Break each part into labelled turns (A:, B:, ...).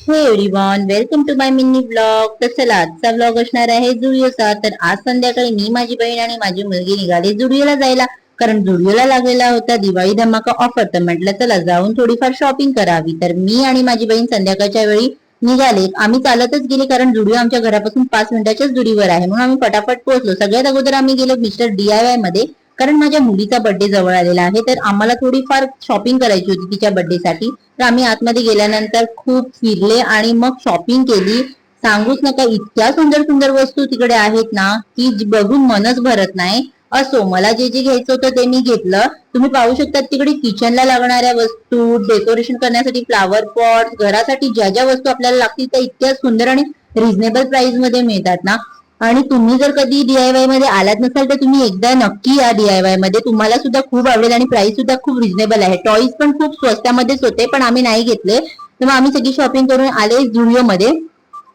A: हे everyone, welcome to my mini blog. तर चला, आजचा ब्लॉग असणार आहे जुडिओचा. तर आज संध्याकाळी मी, माझी बहीण आणि माझी मुलगी निघाली जुडिओला जायला, कारण जुडिओला लागलेला होता दिवाळी धमाका ऑफर. तर म्हटलं चला जाऊन थोडीफार शॉपिंग करावी. तर मी आणि माझी बहीण संध्याकाळच्या वेळी निघाले. आम्ही चालतच गेले, कारण जुडिओ आमच्या घरापासून 5 मिनिटाच्याच दुरीवर आहे, म्हणून आम्ही फटाफट पोहोचलो. सगळ्यात अगोदर आम्ही गेलो मिस्टर DIY मध्ये, कारण माझ्या मुलीचा बर्थडे जवळ आलेला आहे, तर आम्हाला थोडीफार शॉपिंग करायची होती तिच्या बर्थडे साठी. तर आम्ही आतमध्ये गेल्यानंतर खूप फिरले आणि मग शॉपिंग केली. सांगूच नका, इतक्या सुंदर सुंदर वस्तू तिकडे आहेत ना की बघून मनच भरत नाही. असो, मला जे जे घ्यायचं होतं ते मी घेतलं. तुम्ही पाहू शकता तिकडे किचनला लागणाऱ्या वस्तू, डेकोरेशन करण्यासाठी फ्लावर पॉट, घरासाठी ज्या ज्या वस्तू आपल्याला लागतील त्या इतक्या सुंदर आणि रिझनेबल प्राइस मध्ये मिळतात ना. आणि तुम्ही जर कधी DIY मध्ये आलात नसाल तर तुम्ही एकदा नक्की या DIY मध्ये, तुम्हाला सुद्धा खूप आवडेल. आणि प्राइस सुद्धा खूप रिझनेबल आहे. टॉईज पण खूप स्वस्तामध्येच होते, पण आम्ही नाही घेतले. तर मग आम्ही सगळी शॉपिंग करून आले जुडिओ मध्ये.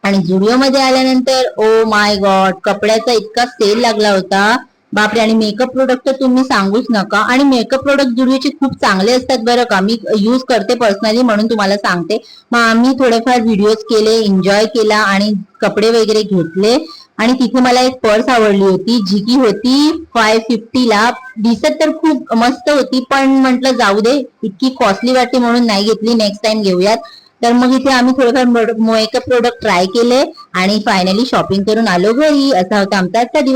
A: आणि जुडिओ मध्ये आल्यानंतर ओ माय गॉड, कपड्याचा इतका सेल लागला होता, बापरे. आणि मेकअप प्रोडक्ट तर तुम्ही सांगूच नका. आणि मेकअप प्रोडक्ट जुडिओचे खूप चांगले असतात बरं का, मी यूज करते पर्सनली म्हणून तुम्हाला सांगते. मग आम्ही थोडेफार व्हिडिओज केले, एन्जॉय केला आणि कपडे वगैरे घेतले. आणि तिथे मला एक पर्स आवडली होती, जी की होती 550 ला. दिसत तर खूप मस्त होती, पण म्हटलं जाऊ दे, इतकी कॉस्टली वाटते म्हणून नाही घेतली, नेक्स्ट टाइम घेऊयात. तर मग इथे आम्ही थोडेफार मेकअप प्रोडक्ट ट्राय केले आणि फायनली शॉपिंग करून आलो घरी. असा होता आमचा आजचा दिवस.